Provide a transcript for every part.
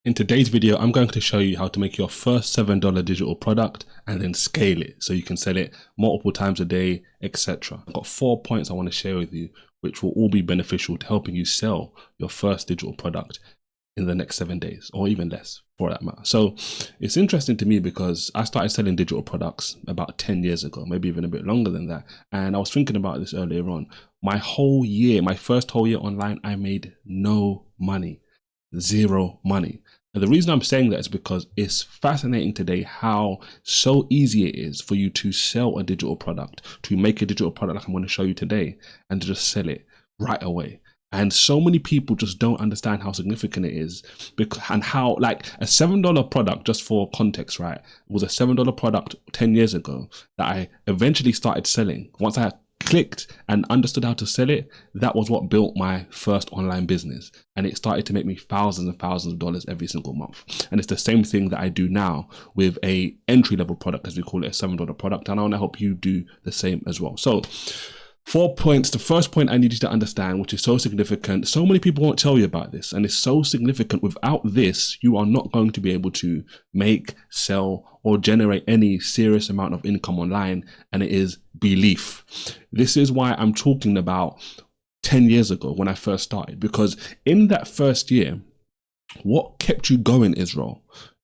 In today's video, I'm going to show you how to make your first $7 digital product and then scale it so you can sell it multiple times a day, etc. I've got 4 points I want to share with you, which will all be beneficial to helping you sell your first digital product in the next 7 days, or even less for that matter. So it's interesting to me because I started selling digital products about 10 years ago, maybe even a bit longer than that. And I was thinking about this earlier on. My first whole year online, I made no money, zero money. And the reason I'm saying that is because it's fascinating today how so easy it is for you to sell a digital product, to make a digital product like I'm going to show you today, and to just sell it right away. And so many people just don't understand how significant it is, and how, like, a $7 product, just for context, right, was a $7 product 10 years ago that I eventually started selling. Once I clicked and understood how to sell it, that was what built my first online business, and it started to make me thousands and thousands of dollars every single month. And it's the same thing that I do now with a entry-level product, as we call it, a $7 product, and I want to help you do the same as well. So 4 points. The first point I need you to understand, which is so significant, so many people won't tell you about this, and it's so significant. Without this, you are not going to be able to make, sell, or generate any serious amount of income online, and it is belief. This is why I'm talking about 10 years ago when I first started, because in that first year, what kept you going, Israel,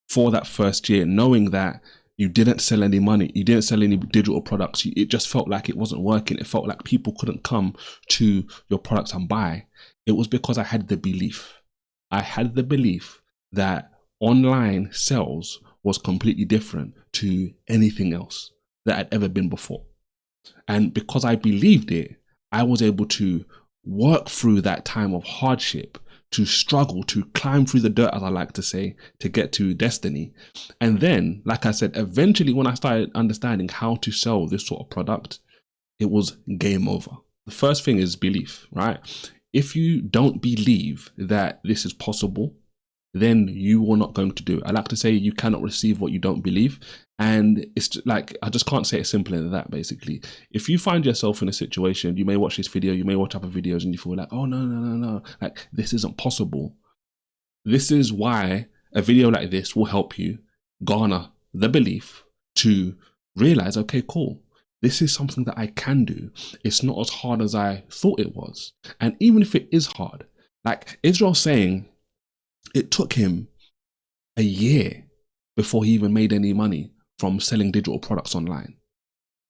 for that first year, knowing that you didn't sell any money, you didn't sell any digital products, it just felt like it wasn't working, it felt like people couldn't come to your products and buy, it was because I had the belief. I had the belief that online sales was completely different to anything else that had ever been before. And because I believed it, I was able to work through that time of hardship, to struggle, to climb through the dirt, as I like to say, to get to destiny. And then, like I said, eventually when I started understanding how to sell this sort of product, it was game over. The first thing is belief, right? If you don't believe that this is possible, then you are not going to do it. I like to say you cannot receive what you don't believe. And it's just like, I just can't say it simpler than that, basically. If you find yourself in a situation, you may watch this video, you may watch other videos, and you feel like, oh, no, like this isn't possible. This is why a video like this will help you garner the belief to realize, okay, cool, this is something that I can do. It's not as hard as I thought it was. And even if it is hard, like Israel saying, it took him a year before he even made any money from selling digital products online.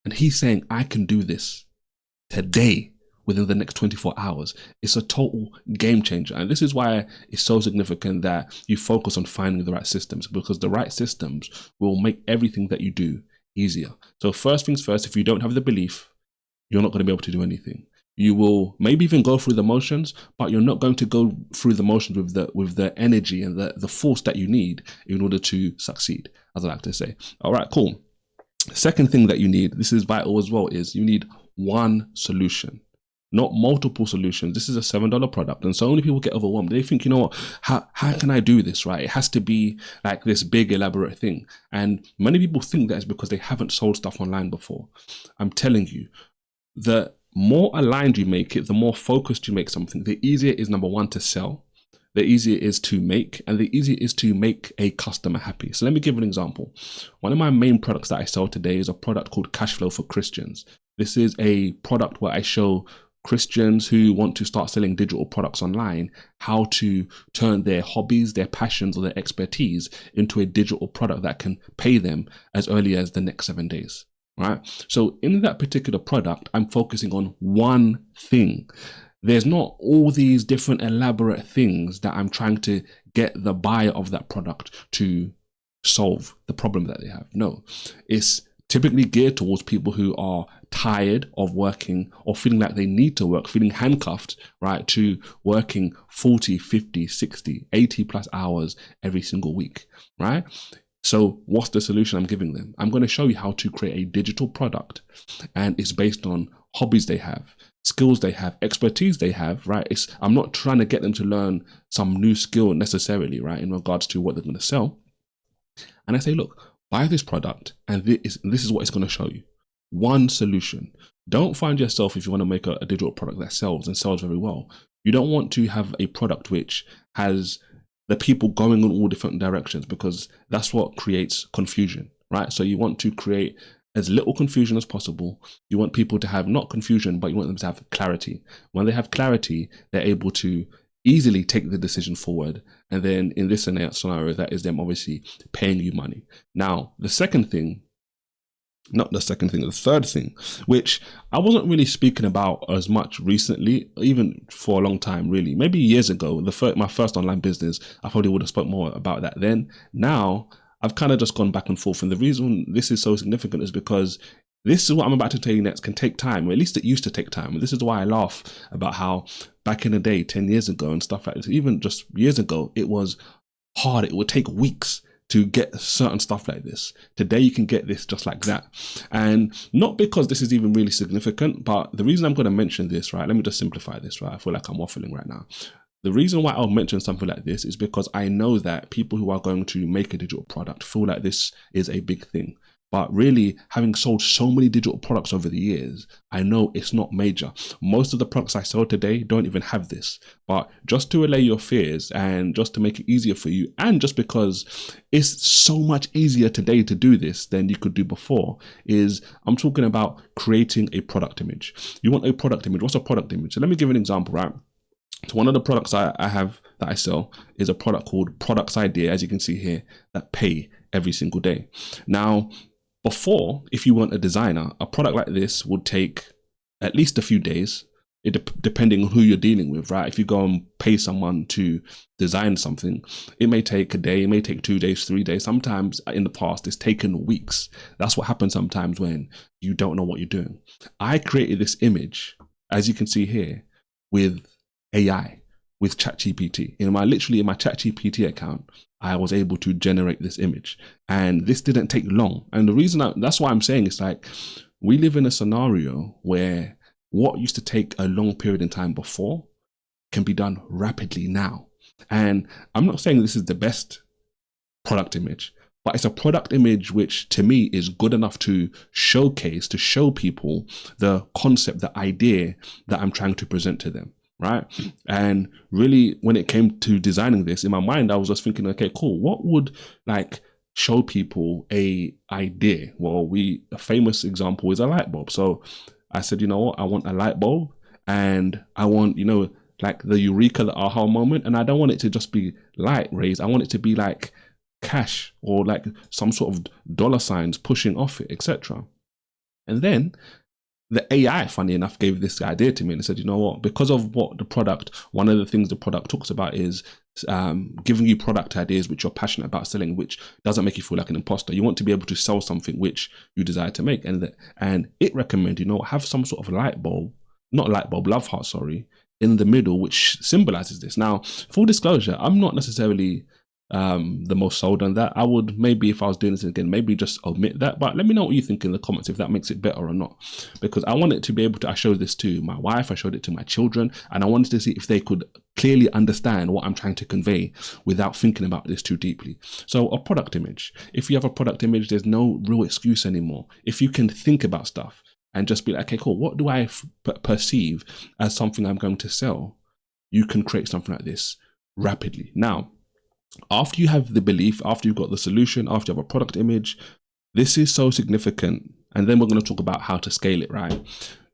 And he's saying, I can do this today within the next 24 hours. It's a total game changer. And this is why it's so significant that you focus on finding the right systems, because the right systems will make everything that you do easier. So first things first, if you don't have the belief, you're not going to be able to do anything. You will maybe even go through the motions, but you're not going to go through the motions with the energy and the force that you need in order to succeed, as I like to say. All right, cool. Second thing that you need, this is vital as well, is you need one solution, not multiple solutions. This is a $7 product, and so many people get overwhelmed. They think, you know what, how can I do this, right? It has to be like this big elaborate thing. And many people think that it's because they haven't sold stuff online before. I'm telling you, the more aligned you make it, the more focused you make something, the easier it is, number one, to sell, the easier it is to make, and the easier it is to make a customer happy. So let me give an example. One of my main products that I sell today is a product called Cashflow for Christians. This is a product where I show Christians who want to start selling digital products online how to turn their hobbies, their passions, or their expertise into a digital product that can pay them as early as the next 7 days. Right? So in that particular product, I'm focusing on one thing. There's not all these different elaborate things that I'm trying to get the buyer of that product to solve the problem that they have. No, it's typically geared towards people who are tired of working or feeling like they need to work, feeling handcuffed, right, to working 40, 50, 60, 80 plus hours every single week, right? So what's the solution I'm giving them? I'm going to show you how to create a digital product, and it's based on hobbies they have, skills they have, expertise they have, right? I'm not trying to get them to learn some new skill necessarily, right, in regards to what they're going to sell. And I say, look, buy this product, and this is what it's going to show you. One solution. Don't find yourself, if you want to make a digital product that sells and sells very well, you don't want to have a product which has the people going in all different directions, because that's what creates confusion, right? So you want to create as little confusion as possible. You want people to have not confusion, but you want them to have clarity. When they have clarity, they're able to easily take the decision forward. And then in this scenario, that is them obviously paying you money. Now, the third thing, which I wasn't really speaking about as much recently, even for a long time, really. Maybe years ago, my first online business, I probably would have spoke more about that then. Now, I've kind of just gone back and forth. And the reason this is so significant is because this is what I'm about to tell you next can take time, or at least it used to take time. And this is why I laugh about how back in the day, 10 years ago and stuff like this, even just years ago, it was hard. It would take weeks to get certain stuff like this. Today, you can get this just like that. And not because this is even really significant, but the reason I'm going to mention this, right? Let me just simplify this, right? I feel like I'm waffling right now. The reason why I'll mention something like this is because I know that people who are going to make a digital product feel like this is a big thing. But really, having sold so many digital products over the years, I know it's not major. Most of the products I sell today don't even have this. But just to allay your fears and just to make it easier for you, and just because it's so much easier today to do this than you could do before, is I'm talking about creating a product image. You want a product image. What's a product image? So let me give an example, right? So one of the products I have that I sell is a product called Products Idea, as you can see here, that pay every single day. Now, before, if you weren't a designer, a product like this would take at least a few days, depending on who you're dealing with, right? If you go and pay someone to design something, it may take a day, it may take 2 days, 3 days. Sometimes in the past, it's taken weeks. That's what happens sometimes when you don't know what you're doing. I created this image, as you can see here, with AI, with ChatGPT. In my ChatGPT account, I was able to generate this image, and this didn't take long. And the reason that's why I'm saying it's like we live in a scenario where what used to take a long period in time before can be done rapidly now. And I'm not saying this is the best product image, but it's a product image which to me is good enough to showcase, to show people the concept, the idea that I'm trying to present to them. Right. And really, when it came to designing this, in my mind, I was just thinking, okay, cool. What would like show people a idea? Well, a famous example is a light bulb. So I said, you know what? I want a light bulb, and I want, like the eureka, the aha moment. And I don't want it to just be light rays. I want it to be like cash or like some sort of dollar signs pushing off it, etc. And then the AI, funny enough, gave this idea to me and said, you know what, because of what one of the things the product talks about is giving you product ideas which you're passionate about selling, which doesn't make you feel like an imposter. You want to be able to sell something which you desire to make. And it recommended, have some sort of love heart, in the middle, which symbolizes this. Now, full disclosure, I'm not necessarily the most sold on that. I would maybe, if I was doing this again, maybe just omit that, but let me know what you think in the comments if that makes it better or not, because I wanted to be able to, I showed this to my wife, I showed it to my children, and I wanted to see if they could clearly understand what I'm trying to convey without thinking about this too deeply. So a product image, if you have a product image, there's no real excuse anymore. If you can think about stuff and just be like, okay, cool, what do I perceive as something I'm going to sell? You can create something like this rapidly. Now, after you have the belief, after you've got the solution, after you have a product image, this is so significant. And then we're going to talk about how to scale it, right?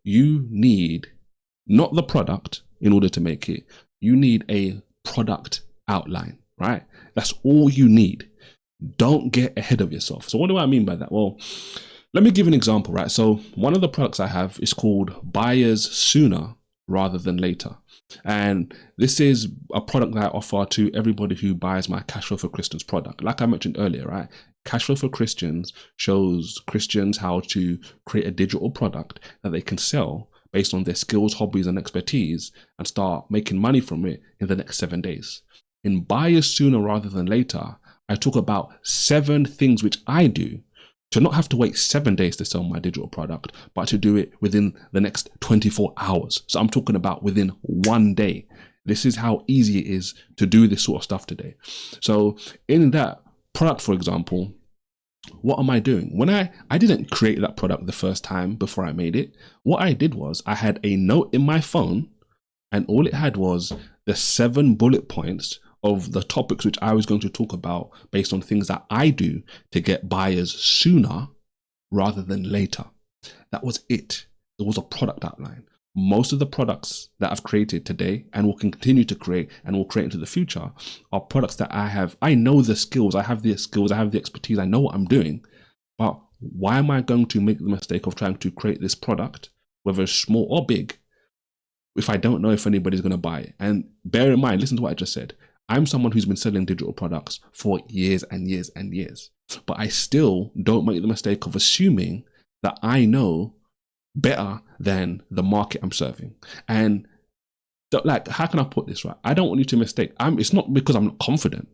You need not the product in order to make it. You need a product outline, right? That's all you need. Don't get ahead of yourself. So what do I mean by that? Well, let me give an example, right? So one of the products I have is called Buyers Sooner Rather Than Later. And this is a product that I offer to everybody who buys my Cashflow for Christians product. Like I mentioned earlier, right? Cashflow for Christians shows Christians how to create a digital product that they can sell based on their skills, hobbies, and expertise and start making money from it in the next 7 days. In Buyers Sooner Rather Than Later, I talk about 7 things which I do to not have to wait 7 days to sell my digital product, but to do it within the next 24 hours. So I'm talking about within 1 day. This is how easy it is to do this sort of stuff today. So in that product, for example, what am I doing? When I didn't create that product the first time before I made it, what I did was I had a note in my phone, and all it had was the 7 bullet points of the topics which I was going to talk about based on things that I do to get buyers sooner rather than later. That was it. It was a product outline. Most of the products that I've created today and will continue to create and will create into the future are products that I know the skills, I have the expertise, I know what I'm doing. But why am I going to make the mistake of trying to create this product, whether it's small or big, if I don't know if anybody's going to buy it? And bear in mind, listen to what I just said. I'm someone who's been selling digital products for years and years and years, but I still don't make the mistake of assuming that I know better than the market I'm serving. And like, how can I put this right? I don't want you to mistake. It's not because I'm not confident.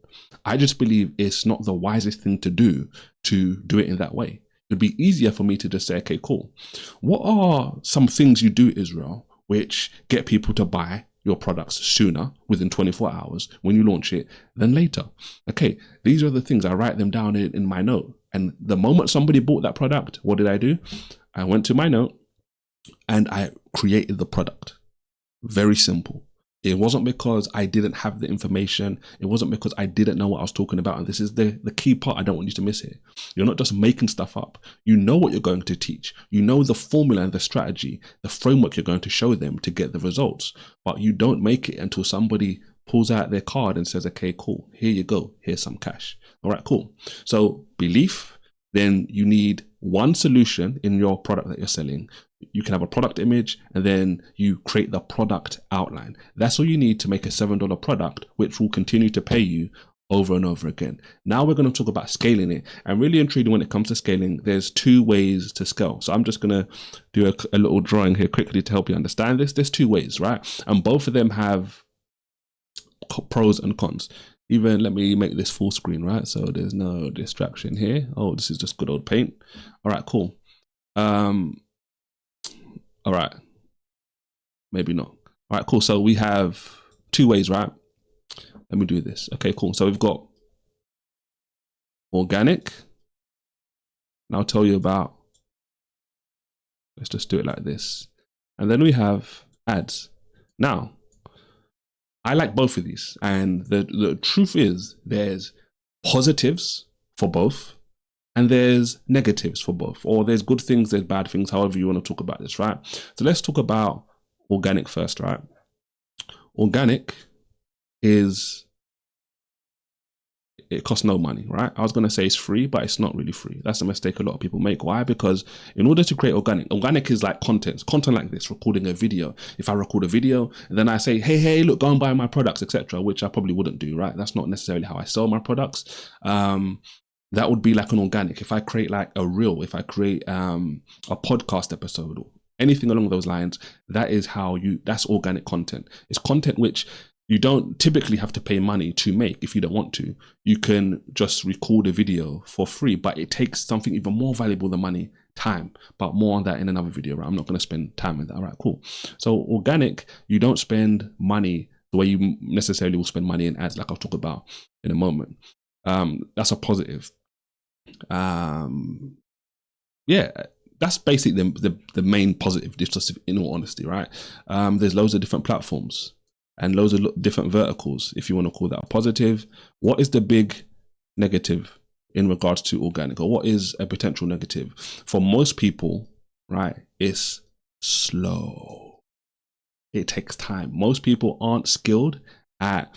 I just believe it's not the wisest thing to do it in that way. It'd be easier for me to just say, okay, cool. What are some things you do, Israel, which get people to buy your products sooner, within 24 hours when you launch it, than later? Okay, these are the things. I write them down in my note. And the moment somebody bought that product, what did I do? I went to my note and I created the product. Very simple. It wasn't because I didn't have the information. It wasn't because I didn't know what I was talking about. And this is the key part I don't want you to miss here. You're not just making stuff up. You know what you're going to teach. You know the formula and the strategy, the framework you're going to show them to get the results. But you don't make it until somebody pulls out their card and says, okay, cool, here you go. Here's some cash. All right, cool. So belief, then you need one solution in your product that you're selling. You can have a product image and then you create the product outline. That's all you need to make a $7 product, which will continue to pay you over and over again. Now we're going to talk about scaling it. And really and truly, when it comes to scaling, there's two ways to scale. So I'm just going to do a little drawing here quickly to help you understand this. There's two ways, right? And both of them have pros and cons. Even let me make this full screen, right? So there's no distraction here. Oh, this is just good old paint. All right, cool. All right, maybe not. All right, cool. So we have two ways, right? Let me do this. Okay, cool. So we've got organic. And I'll tell you about, let's just do it like this. And then we have ads. Now, I like both of these. And the truth is there's positives for both and there's negatives for both, or there's good things, there's bad things, however you want to talk about this, right? So let's talk about organic first, right? Organic it costs no money, right? I was going to say it's free, but it's not really free. That's a mistake a lot of people make. Why? Because in order to create organic is like content like this, recording a video. If I record a video and then I say, hey, look, go and buy my products, etc., which I probably wouldn't do, right? That's not necessarily how I sell my products. That would be like an organic. If I create like a reel, if I create a podcast episode or anything along those lines, that's organic content. It's content which you don't typically have to pay money to make if you don't want to. You can just record a video for free, but it takes something even more valuable than money, time. But more on that in another video, right? I'm not going to spend time with that. All right, cool. So organic, you don't spend money the way you necessarily will spend money in ads, like I'll talk about in a moment. That's a positive. Yeah, that's basically the main positive, just in all honesty, right? There's loads of different platforms and loads of different verticals, if you want to call that a positive. What is the big negative in regards to organic, or what is a potential negative? For most people, right, it's slow. It takes time. Most people aren't skilled at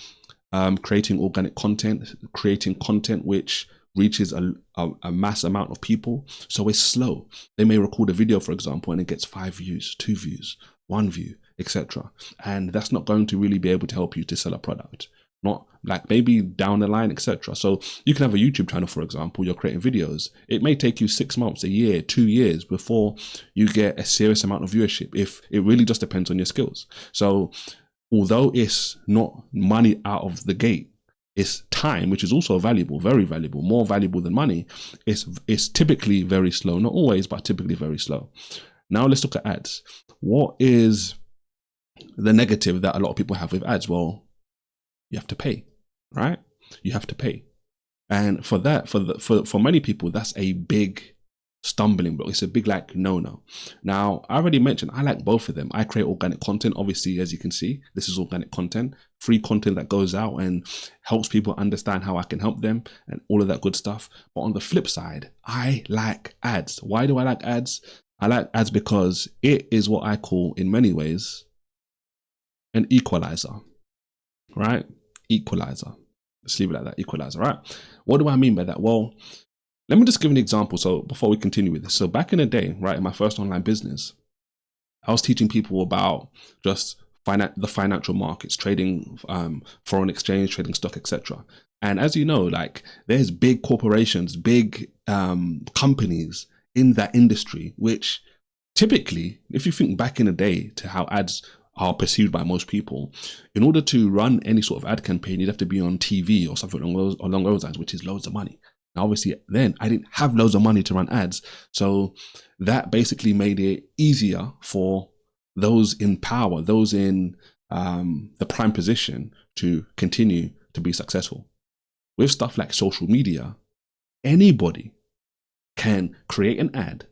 creating organic content, creating content which reaches a mass amount of people. So it's slow. They may record a video, for example, and it gets 5 views, 2 views, 1 view, etc. And that's not going to really be able to help you to sell a product. Not like maybe down the line, etc. So you can have a YouTube channel, for example, you're creating videos. It may take you 6 months, a year, 2 years before you get a serious amount of viewership. If it really just depends on your skills. So although it's not money out of the gate, it's time, which is also valuable, very valuable, more valuable than money. It's typically very slow, not always, but typically very slow. Now let's look at ads. What is the negative that a lot of people have with ads? Well, you have to pay, right? You have to pay. And for that, for many people, that's a big stumbling block. It's a big like no. Now, I already mentioned I like both of them. I create organic content. Obviously, as you can see, this is organic content, free content that goes out and helps people understand how I can help them and all of that good stuff. But on the flip side, I like ads. Why do I like ads? I like ads because it is what I call, in many ways, an equalizer, right? Equalizer. Let's leave it like that, equalizer, right? What do I mean by that? Well, let me just give an example. So before we continue with this, so back in the day, right, in my first online business, I was teaching people about just the financial markets, trading, foreign exchange, trading stock, etc. And as you know, like there's big corporations, big companies in that industry, which typically, if you think back in the day to how ads are perceived by most people, in order to run any sort of ad campaign, you'd have to be on TV or something along those lines, which is loads of money. Now, obviously, then I didn't have loads of money to run ads. So that basically made it easier for those in power, those in the prime position to continue to be successful. With stuff like social media, anybody can create an ad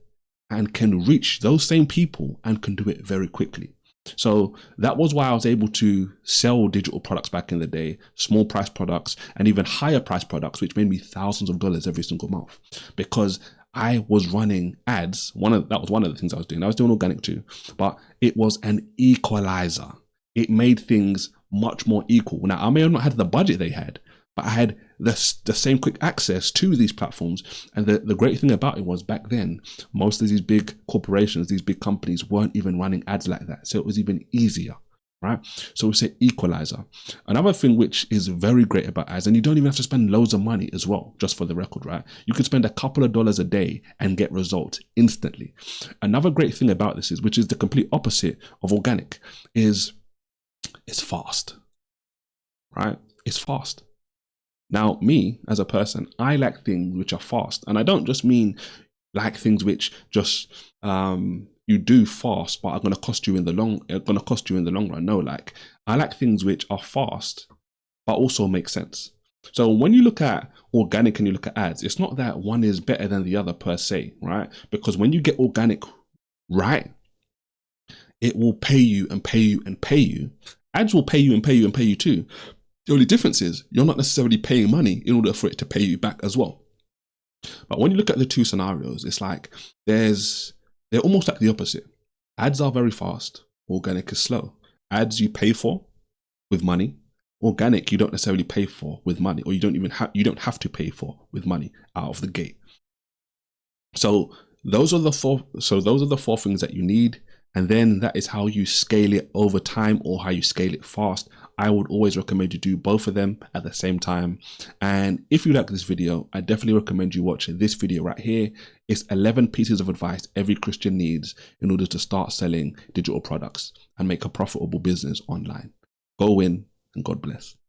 and can reach those same people and can do it very quickly. So that was why I was able to sell digital products back in the day, small price products and even higher price products, which made me thousands of dollars every single month, because I was running ads. That was one of the things I was doing. I was doing organic too, but it was an equalizer. It made things much more equal. Now, I may have not had the budget they had, but I had the same quick access to these platforms. And the great thing about it was, back then, most of these big corporations, these big companies weren't even running ads like that. So it was even easier, right? So we say equalizer. Another thing which is very great about ads, and you don't even have to spend loads of money as well, just for the record, right? You can spend a couple of dollars a day and get results instantly. Another great thing about this is, which is the complete opposite of organic, is it's fast, right? It's fast. Now, me as a person, I like things which are fast, and I don't just mean like things which just you do fast, but are going to cost you in the long run. No, like I like things which are fast, but also make sense. So when you look at organic and you look at ads, it's not that one is better than the other per se, right? Because when you get organic right, it will pay you and pay you and pay you. Ads will pay you and pay you and pay you too. The only difference is you're not necessarily paying money in order for it to pay you back as well. But when you look at the two scenarios, it's like they're almost like the opposite. Ads are very fast. Organic is slow. Ads you pay for with money. Organic you don't necessarily pay for with money, or you don't have to pay for with money out of the gate. So those are the four things that you need. And then that is how you scale it over time, or how you scale it fast. I would always recommend you do both of them at the same time. And if you like this video, I definitely recommend you watch this video right here. It's 11 pieces of advice every Christian needs in order to start selling digital products and make a profitable business online. Go in, and God bless.